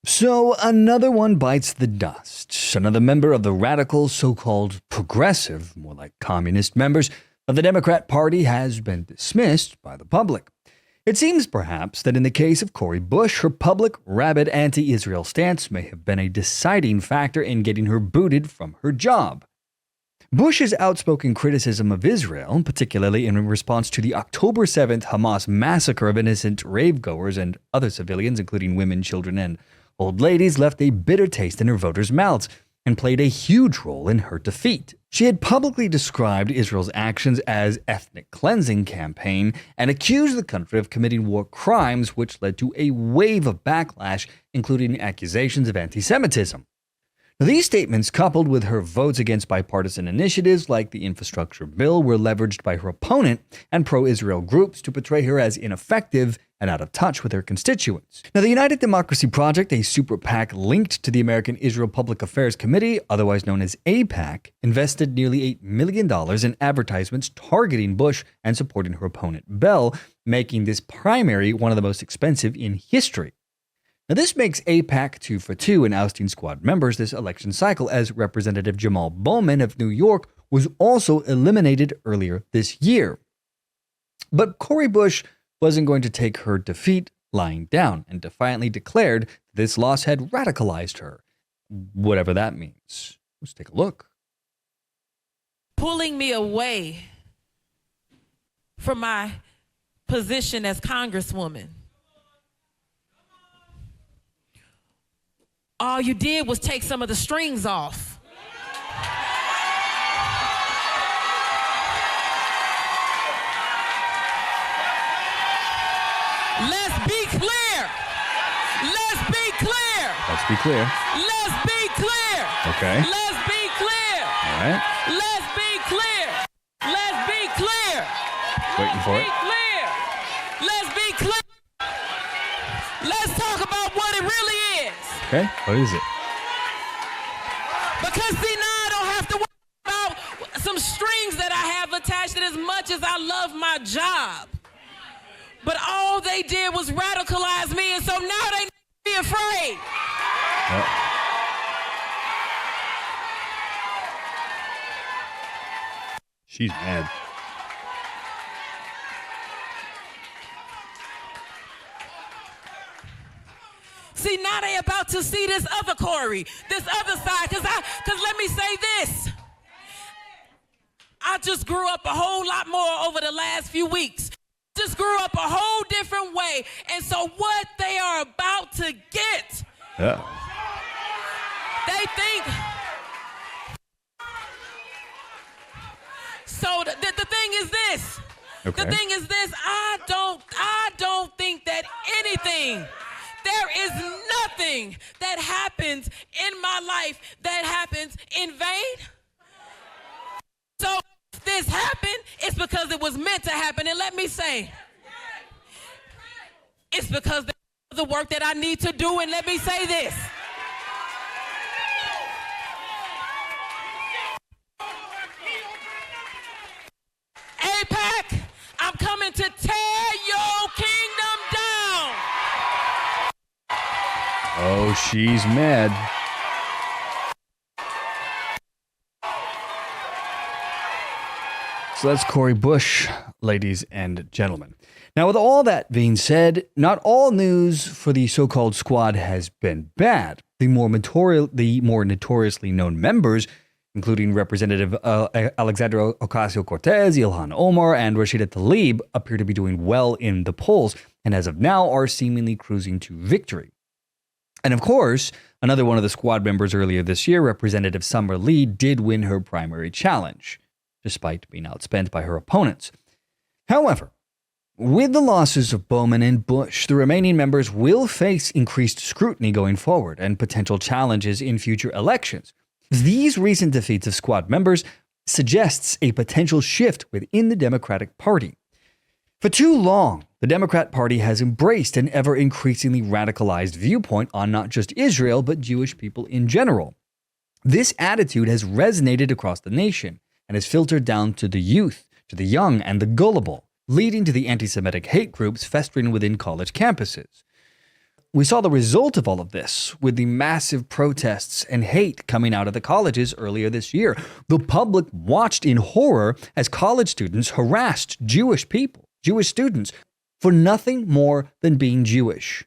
So another one bites the dust. Another member of the radical, so-called progressive, more like communist members of the Democrat Party has been dismissed by the public. It seems perhaps that in the case of Cori Bush, her public, rabid anti-Israel stance may have been a deciding factor in getting her booted from her job. Bush's outspoken criticism of Israel, particularly in response to the October 7th Hamas massacre of innocent ravegoers and other civilians, including women, children, and old ladies, left a bitter taste in her voters' mouths and played a huge role in her defeat. She had publicly described Israel's actions as ethnic cleansing campaign and accused the country of committing war crimes, which led to a wave of backlash, including accusations of anti-Semitism. These statements, coupled with her votes against bipartisan initiatives like the infrastructure bill, were leveraged by her opponent and pro-Israel groups to portray her as ineffective and out of touch with her constituents. Now, the United Democracy Project, a super PAC linked to the American Israel Public Affairs Committee, otherwise known as AIPAC, invested nearly $8 million in advertisements targeting Bush and supporting her opponent, Bell, making this primary one of the most expensive in history. Now, this makes AIPAC 2 for 2 in ousting squad members this election cycle, as Representative Jamal Bowman of New York was also eliminated earlier this year. But Cori Bush wasn't going to take her defeat lying down and defiantly declared this loss had radicalized her, whatever that means. Let's take a look. Pulling me away from my position as Congresswoman. All you did was take some of the strings off. Let's be clear. Let's be clear. Let's be clear. Let's be clear. Okay. Let's be clear. All right. Let's be clear. Let's be clear. Waiting for it. Let's be clear. Let's talk about what it really is. Okay. What is it? Because see, now I don't have to worry about some strings that I have attached, and as much as I love my job. But all they did was radicalize me, and so now they need to be afraid. She's mad. See, now they about to see this other Cori, this other side, because let me say this. I just grew up a whole lot more over the last few weeks. Just grew up a whole different way. And so what they are about to get, they think. So the thing is this. Okay. The thing is this. I don't think that anything, there is nothing that happens in my life that happens in vain. So if this happened, it's because it was meant to happen. And let me say, it's because of the work that I need to do. And let me say this. AIPAC, I'm coming to tear your kingdom down. Oh, she's mad. So that's Cori Bush, ladies and gentlemen. Now, with all that being said, not all news for the so-called squad has been bad. The more notoriously known members, including Representative Alexandria Ocasio-Cortez, Ilhan Omar, and Rashida Tlaib, appear to be doing well in the polls, and as of now are seemingly cruising to victory. And of course, another one of the squad members earlier this year, Representative Summer Lee, did win her primary challenge, despite being outspent by her opponents. However, with the losses of Bowman and Bush, the remaining members will face increased scrutiny going forward and potential challenges in future elections. These recent defeats of squad members suggests a potential shift within the Democratic Party. For too long, the Democrat Party has embraced an ever-increasingly radicalized viewpoint on not just Israel, but Jewish people in general. This attitude has resonated across the nation and has filtered down to the youth, to the young, and the gullible, leading to the anti-Semitic hate groups festering within college campuses. We saw the result of all of this with the massive protests and hate coming out of the colleges earlier this year. The public watched in horror as college students harassed Jewish people, Jewish students, for nothing more than being Jewish.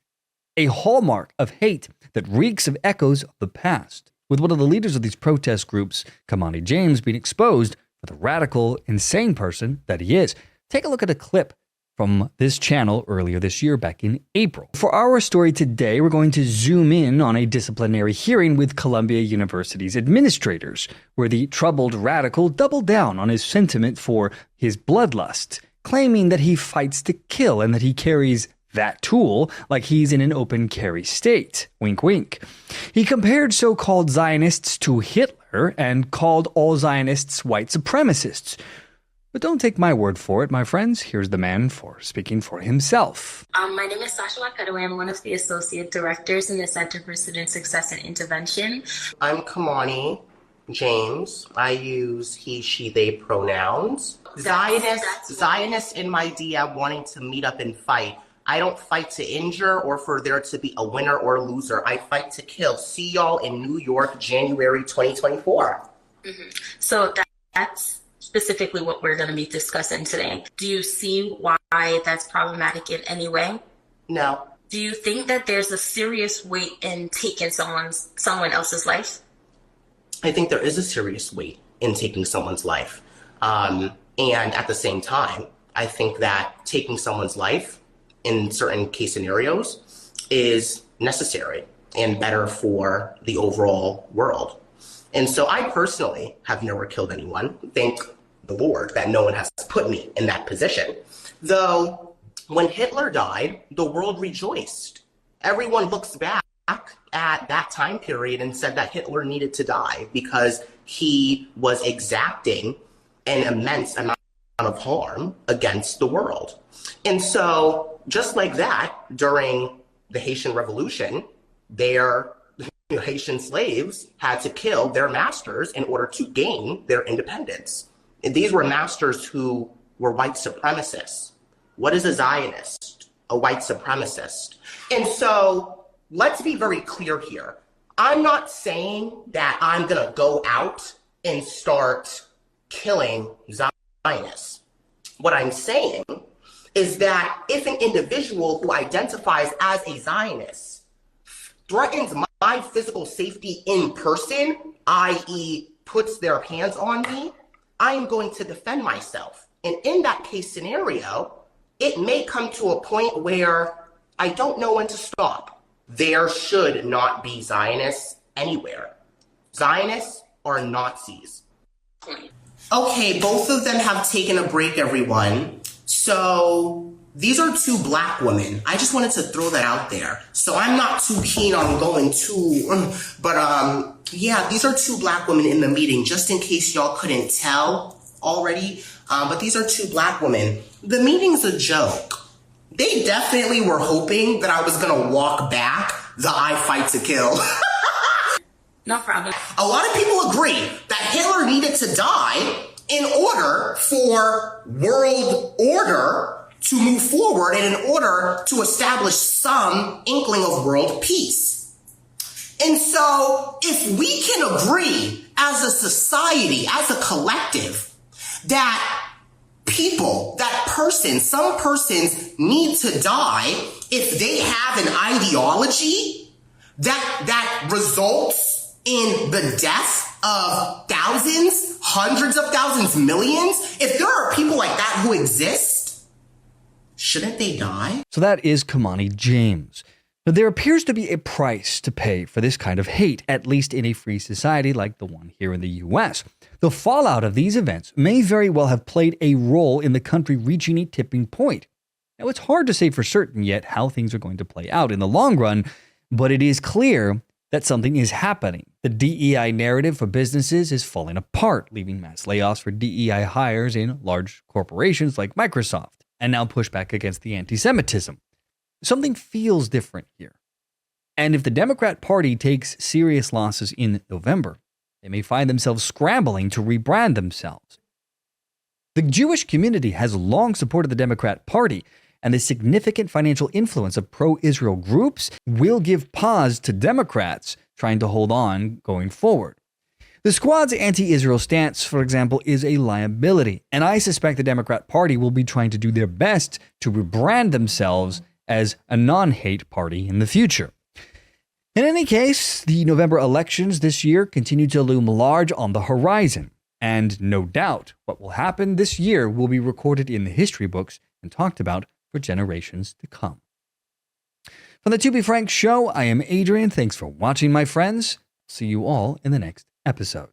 A hallmark of hate that reeks of echoes of the past, with one of the leaders of these protest groups, Cori Bush, being exposed for the radical, insane person that he is. Take a look at a clip from this channel earlier this year, back in April. For our story today, we're going to zoom in on a disciplinary hearing with Columbia University's administrators, where the troubled radical doubled down on his sentiment for his bloodlust, claiming that he fights to kill and that he carries that tool like he's in an open carry state. Wink, wink. He compared so-called Zionists to Hitler and called all Zionists white supremacists. But don't take my word for it, my friends. Here's the man speaking for himself. My name is Sasha Lapedaway. I'm one of the associate directors in the Center for Student Success and Intervention. I'm Kamani James. I use he, she, they pronouns. Zionists in my DM wanting to meet up and fight. I don't fight to injure or for there to be a winner or loser. I fight to kill. See y'all in New York, January 2024. So that's specifically what we're going to be discussing today. Do you see why that's problematic in any way? No. Do you think that there's a serious weight in taking someone else's life? I think there is a serious weight in taking someone's life. And at the same time, I think that taking someone's life in certain case scenarios is necessary and better for the overall world. And so I personally have never killed anyone. Thank the Lord that no one has put me in that position. Though when Hitler died, the world rejoiced. Everyone looks back at that time period and said that Hitler needed to die because he was exacting an immense amount of harm against the world. And so just like that, during the Haitian Revolution, their Haitian slaves had to kill their masters in order to gain their independence. And these were masters who were white supremacists. What is a Zionist? A white supremacist. And so let's be very clear here. I'm not saying that I'm going to go out and start killing Zionists. What I'm saying is that if an individual who identifies as a Zionist threatens my physical safety in person, i.e. puts their hands on me, I am going to defend myself. And in that case scenario, it may come to a point where I don't know when to stop. There should not be Zionists anywhere. Zionists are Nazis. Okay, both of them have taken a break, everyone. So these are two black women. I just wanted to throw that out there. So I'm not too keen on going too, but yeah, these are two black women in the meeting, just in case y'all couldn't tell already. But these are two black women. The meeting's a joke. They definitely were hoping that I was gonna walk back the I fight to kill. No problem. A lot of people agree that Hitler needed to die in order for world order to move forward and in order to establish some inkling of world peace. And so if we can agree as a society, as a collective, that some persons need to die if they have an ideology that results in the death of thousands, hundreds of thousands, millions, if there are people like that who exist, shouldn't they die? So that is Kamani James. But there appears to be a price to pay for this kind of hate, at least in a free society like the one here in the US. The fallout of these events may very well have played a role in the country reaching a tipping point. Now, it's hard to say for certain yet how things are going to play out in the long run, but it is clear that something is happening. The DEI narrative for businesses is falling apart, leaving mass layoffs for DEI hires in large corporations like Microsoft, and now pushback against the anti-Semitism. Something feels different here. And if the Democrat Party takes serious losses in November, they may find themselves scrambling to rebrand themselves. The Jewish community has long supported the Democrat Party, and the significant financial influence of pro-Israel groups will give pause to Democrats trying to hold on going forward. The Squad's anti-Israel stance, for example, is a liability, and I suspect the Democrat Party will be trying to do their best to rebrand themselves as a non-hate party in the future. In any case, the November elections this year continue to loom large on the horizon, and no doubt what will happen this year will be recorded in the history books and talked about for generations to come. From the To Be Frank show, I am Adrian. Thanks for watching, my friends. See you all in the next episode.